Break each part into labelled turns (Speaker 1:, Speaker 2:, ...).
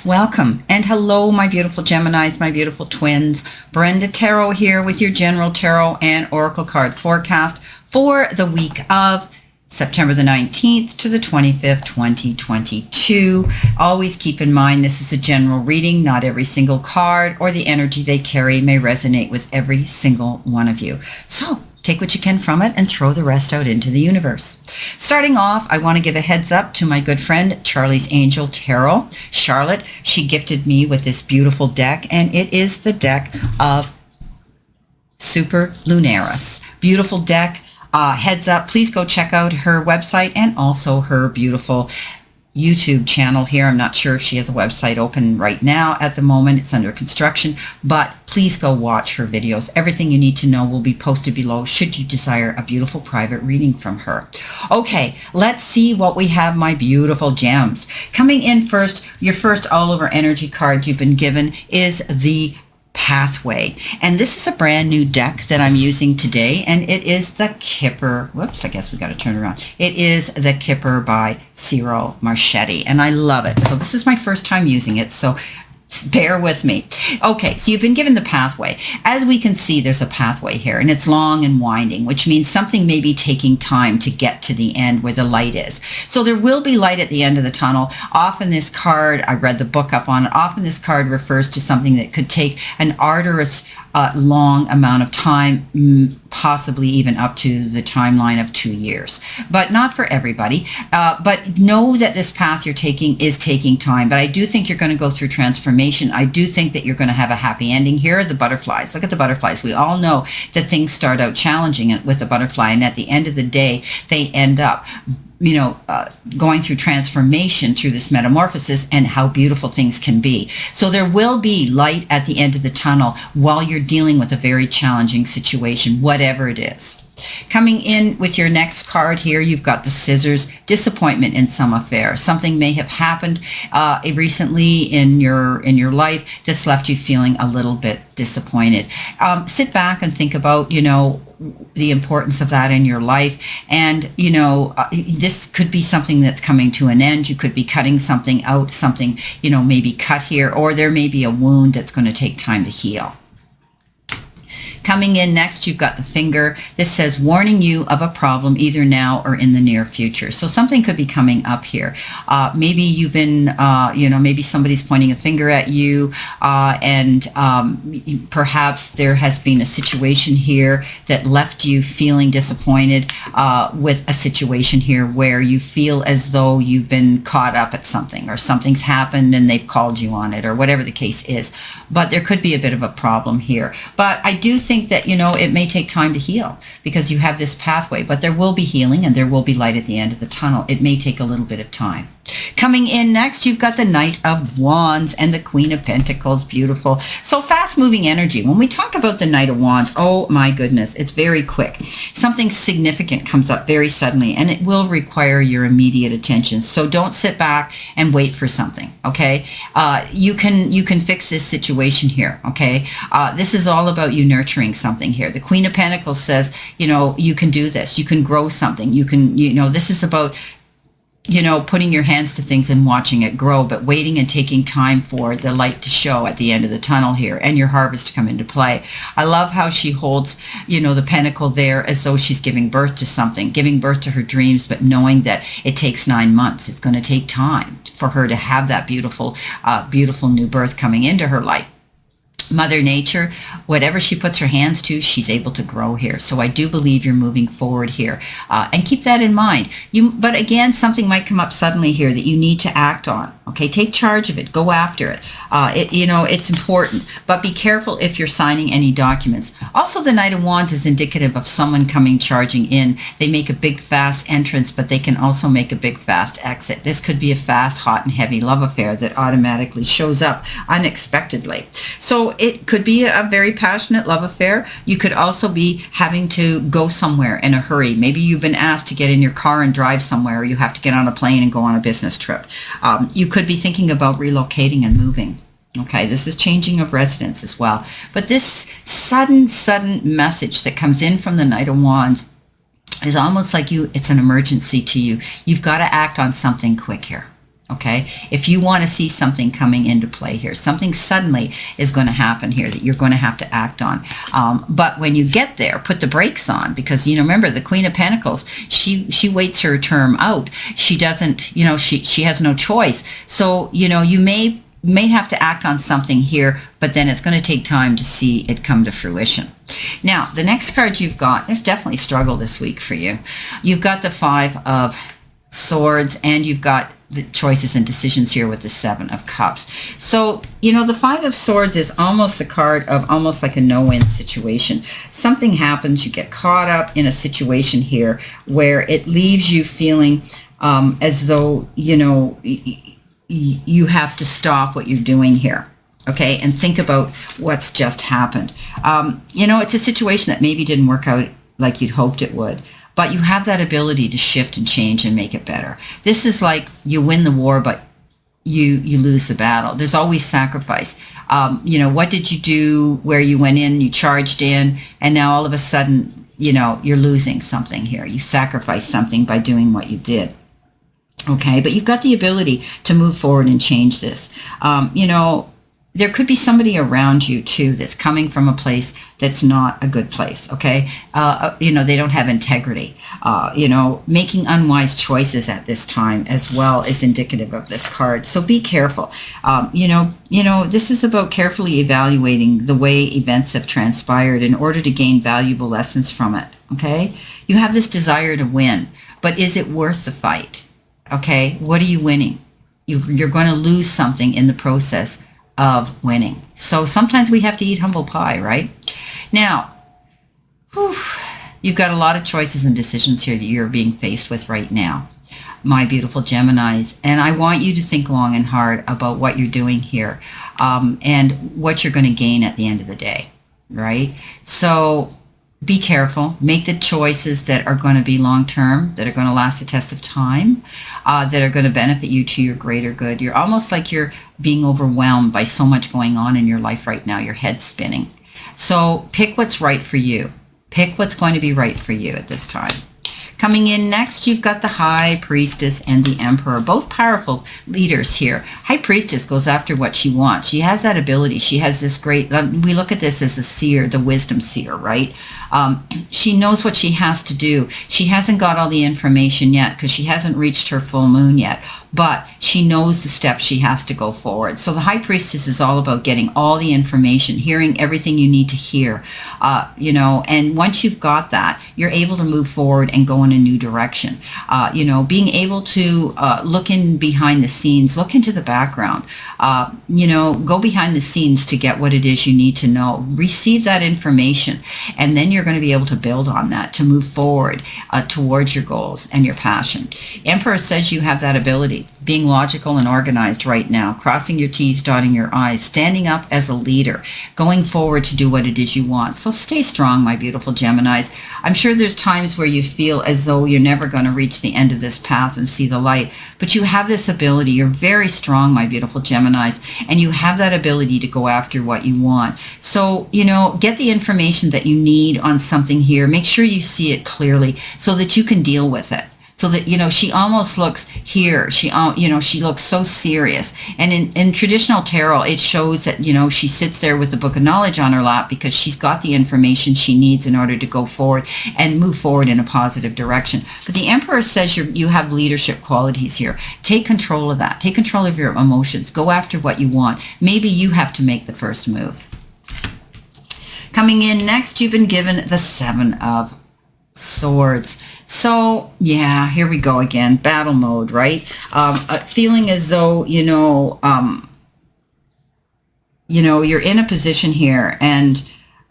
Speaker 1: Welcome and hello, my beautiful Geminis, my beautiful twins. Brenda Tarot here with your general tarot and oracle card forecast for the week of September the 19th to the 25th, 2022. Always keep in mind this is a general reading. Not every single card or the energy they carry may resonate with every single one of you. So take what you can from it and throw the rest out into the universe. Starting off, I want to give a heads up to my good friend, Charlie's Angel Tarot. Charlotte, she gifted me with this beautiful deck, and it is the deck of Super Lunaris. Beautiful deck. Heads up, please go check out her website and also her beautiful YouTube channel here. I'm not sure if she has a website open right now at the moment. It's under construction, but please go watch her videos. Everything you need to know will be posted below should you desire a beautiful private reading from her. Okay, let's see what we have, my beautiful gems. Coming in first, your first all over energy card you've been given is the Pathway, and this is a brand new deck that I'm using today, and it is the Kipper. Whoops, I guess we got to turn around. It is the Kipper by Ciro Marchetti, and I love it. So this is my first time using it, so bear with me. Okay, so you've been given the pathway. As we can see, there's a pathway here, and it's long and winding, which means something may be taking time to get to the end where the light is. So there will be light at the end of the tunnel. Often this card, I read the book up on it, often this card refers to something that could take an arduous, long amount of time, possibly even up to the timeline of 2 years, but not for everybody. But know that this path you're taking is taking time, but I do think you're going to go through transformation. I do think that you're going to have a happy ending. Here are the butterflies. Look at the butterflies. We all know that things start out challenging with a butterfly, and at the end of the day, they end up going through transformation through this metamorphosis and how beautiful things can be. So there will be light at the end of the tunnel while you're dealing with a very challenging situation, whatever it is. Coming in with your next card here, you've got the Scissors. Disappointment in some affair. Something may have happened recently in your life that's left you feeling a little bit disappointed. Sit back and think about, the importance of that in your life. And, this could be something that's coming to an end. You could be cutting something out, something, maybe cut here, or there may be a wound that's going to take time to heal. Coming in next, you've got the Finger. This says, warning you of a problem either now or in the near future. So something could be coming up here. Maybe you've been, maybe somebody's pointing a finger at you, and perhaps there has been a situation here that left you feeling disappointed with a situation here where you feel as though you've been caught up at something, or something's happened and they've called you on it, or whatever the case is. But there could be a bit of a problem here. But I do think that, it may take time to heal because you have this pathway, but there will be healing and there will be light at the end of the tunnel. It may take a little bit of time. Coming in next, you've got the Knight of Wands and the Queen of Pentacles. Beautiful. So fast-moving energy. When we talk about the Knight of Wands, oh my goodness, it's very quick. Something significant comes up very suddenly, and it will require your immediate attention. So don't sit back and wait for something, okay? You can fix this situation here, okay? This is all about you nurturing something here. The Queen of Pentacles says, you can do this. You can grow something. You can, this is about putting your hands to things and watching it grow, but waiting and taking time for the light to show at the end of the tunnel here and your harvest to come into play. I love how she holds, the pentacle there as though she's giving birth to something, giving birth to her dreams, but knowing that it takes 9 months. It's going to take time for her to have that beautiful, beautiful new birth coming into her life. Mother Nature, whatever she puts her hands to, she's able to grow here. So I do believe you're moving forward here, and keep that in mind. But again, something might come up suddenly here that you need to act on. Okay, take charge of it. Go after it. It's important, but be careful if you're signing any documents. Also, the Knight of Wands is indicative of someone coming charging in. They make a big, fast entrance, but they can also make a big, fast exit. This could be a fast, hot, and heavy love affair that automatically shows up unexpectedly. So it could be a very passionate love affair. You could also be having to go somewhere in a hurry. Maybe you've been asked to get in your car and drive somewhere, or you have to get on a plane and go on a business trip. You could be thinking about relocating and moving. Okay, this is changing of residence as well. But this sudden message that comes in from the Knight of Wands is almost like it's an emergency to you. You've got to act on something quick here. Okay, if you want to see something coming into play here, something suddenly is going to happen here that you're going to have to act on. But when you get there, put the brakes on, because, you know, remember, the Queen of Pentacles, she waits her term out. She doesn't, you know, she has no choice. So, you know, you may have to act on something here, but then it's going to take time to see it come to fruition. Now, the next card you've got, there's definitely struggle this week for you. You've got the Five of Swords, and you've got the choices and decisions here with the Seven of Cups. So, you know, the Five of Swords is almost a card of almost like a no-win situation. Something happens, you get caught up in a situation here where it leaves you feeling as though, you know, you have to stop what you're doing here. Okay, and think about what's just happened. You know, it's a situation that maybe didn't work out like you'd hoped it would, but you have that ability to shift and change and make it better. This is like you win the war, but you lose the battle. There's always sacrifice. You know, what did you do where you went in, you charged in, and now all of a sudden, you know, you're losing something here. You sacrificed something by doing what you did. Okay, but you've got the ability to move forward and change this. You know, there could be somebody around you too that's coming from a place that's not a good place. Okay, you know, they don't have integrity. You know, making unwise choices at this time as well is indicative of this card. So be careful. You know, this is about carefully evaluating the way events have transpired in order to gain valuable lessons from it. Okay, you have this desire to win, but is it worth the fight? Okay, what are you winning? You're going to lose something in the process of winning. So sometimes we have to eat humble pie, right? Now, you've got a lot of choices and decisions here that you're being faced with right now, my beautiful Geminis. And I want you to think long and hard about what you're doing here and what you're going to gain at the end of the day, right? So be careful. Make the choices that are going to be long-term, that are going to last the test of time, that are going to benefit you to your greater good. You're almost like you're being overwhelmed by so much going on in your life right now. Your head's spinning. So pick what's right for you. Pick what's going to be right for you at this time. Coming in next, you've got the High Priestess and the Emperor, both powerful leaders here. High Priestess goes after what she wants. She has that ability. She has this great, we look at this as a seer, the wisdom seer, right? She knows what she has to do. She hasn't got all the information yet because she hasn't reached her full moon yet, but she knows the steps she has to go forward. So the High Priestess is all about getting all the information, hearing everything you need to hear, you know, and once you've got that, you're able to move forward and go in a new direction. You know, being able to look in behind the scenes, look into the background, you know, go behind the scenes to get what it is you need to know, receive that information, and then you're going to be able to build on that to move forward towards your goals and your passion. Emperor says you have that ability, being logical and organized right now, crossing your T's, dotting your I's, standing up as a leader, going forward to do what it is you want. So stay strong, my beautiful Geminis. I'm sure there's times where you feel as though you're never going to reach the end of this path and see the light, but you have this ability. You're very strong, my beautiful Geminis, and you have that ability to go after what you want. So, you know, get the information that you need on something here. Make sure you see it clearly so that you can deal with it. So that, you know, she almost looks here, you know, she looks so serious. And in traditional tarot, it shows that, you know, she sits there with the book of knowledge on her lap because she's got the information she needs in order to go forward and move forward in a positive direction. But the Emperor says you have leadership qualities here. Take control of that. Take control of your emotions. Go after what you want. Maybe you have to make the first move. Coming in next, you've been given the Seven of Swords. So yeah, here we go again, battle mode, right? Feeling as though, you know, you're in a position here, and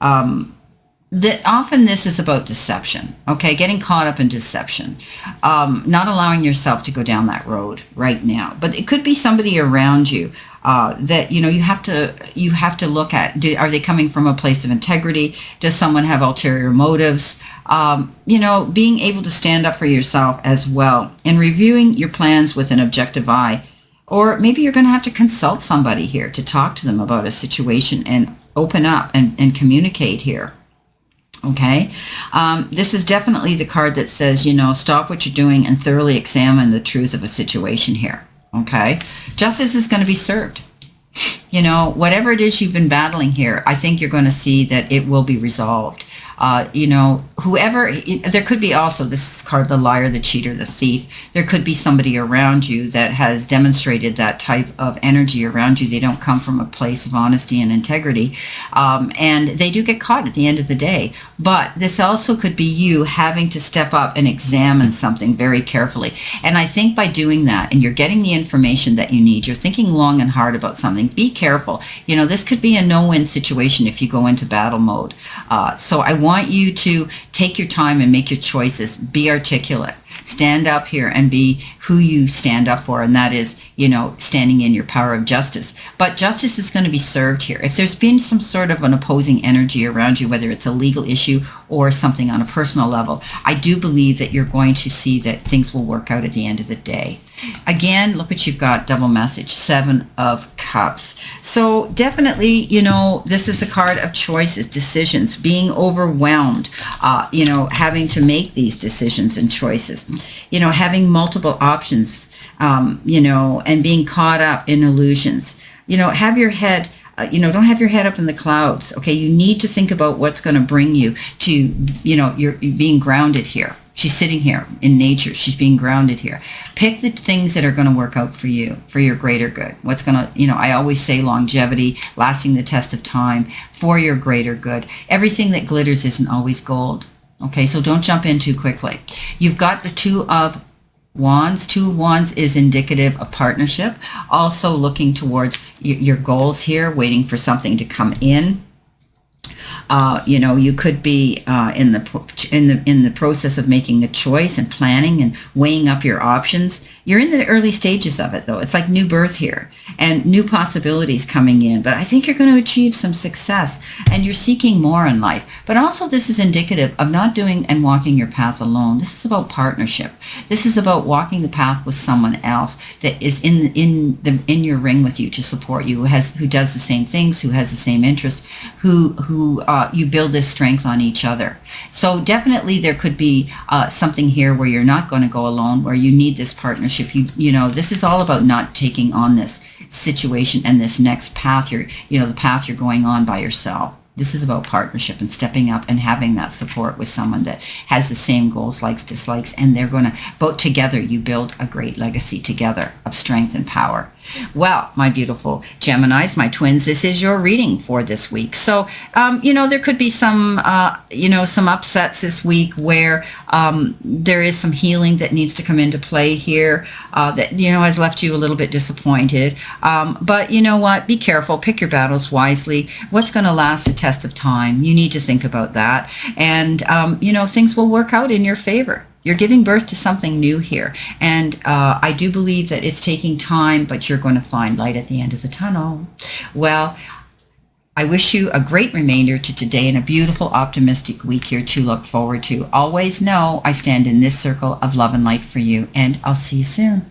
Speaker 1: that often this is about deception, okay? Getting caught up in deception, not allowing yourself to go down that road right now. But it could be somebody around you that, you know, you have to look at. Are they coming from a place of integrity? Does someone have ulterior motives? You know, being able to stand up for yourself as well, and reviewing your plans with an objective eye. Or maybe you're going to have to consult somebody here to talk to them about a situation and open up and communicate here. Okay, this is definitely the card that says, you know, stop what you're doing and thoroughly examine the truth of a situation here. Okay. Justice is going to be served. You know, whatever it is you've been battling here, I think you're going to see that it will be resolved. You know, whoever, there could be also, this is called the liar, the cheater, the thief. There could be somebody around you that has demonstrated that type of energy around you. They don't come from a place of honesty and integrity. And they do get caught at the end of the day. But this also could be you having to step up and examine something very carefully. And I think by doing that, and you're getting the information that you need, you're thinking long and hard about something, be careful. You know, this could be a no-win situation if you go into battle mode. So I want you to take your time and make your choices. Be articulate. Stand up here and be who you stand up for, and that is, you know, standing in your power of justice. But justice is going to be served here. If there's been some sort of an opposing energy around you, whether it's a legal issue or something on a personal level, I do believe that you're going to see that things will work out at the end of the day. Again, look what you've got, double message, 7 of Cups. So definitely, you know, this is a card of choices, decisions, being overwhelmed, you know, having to make these decisions and choices, you know, having multiple options, you know, and being caught up in illusions. You know, have your head, you know, don't have your head up in the clouds. Okay, you need to think about what's going to bring you to, you know, you're being grounded here. She's sitting here in nature. She's being grounded here. Pick the things that are going to work out for you, for your greater good. What's going to, you know, I always say longevity, lasting the test of time, for your greater good. Everything that glitters isn't always gold. Okay, so don't jump in too quickly. You've got the 2 of Wands. 2 of Wands is indicative of partnership. Also looking towards your goals here, waiting for something to come in. You know, you could be in the process of making a choice and planning and weighing up your options. You're in the early stages of it, though. It's like new birth here and new possibilities coming in. But I think you're going to achieve some success, and you're seeking more in life. But also, this is indicative of not doing and walking your path alone. This is about partnership. This is about walking the path with someone else that is in your ring with you to support you, who does the same things, who has the same interest, who you build this strength on each other. So definitely there could be something here where you're not going to go alone, where you need this partnership. You know, this is all about not taking on this situation and this next path. The path you're going on by yourself. This is about partnership and stepping up and having that support with someone that has the same goals, likes, dislikes, and they're going to, both together, you build a great legacy together of strength and power. Well, my beautiful Geminis, my twins, this is your reading for this week. So, you know, there could be some, some upsets this week where there is some healing that needs to come into play here that, you know, has left you a little bit disappointed. But you know what? Be careful. Pick your battles wisely. What's going to last the test of time? You need to think about that. And, you know, things will work out in your favor. You're giving birth to something new here. And I do believe that it's taking time, but you're going to find light at the end of the tunnel. Well, I wish you a great remainder to today and a beautiful, optimistic week here to look forward to. Always know I stand in this circle of love and light for you, and I'll see you soon.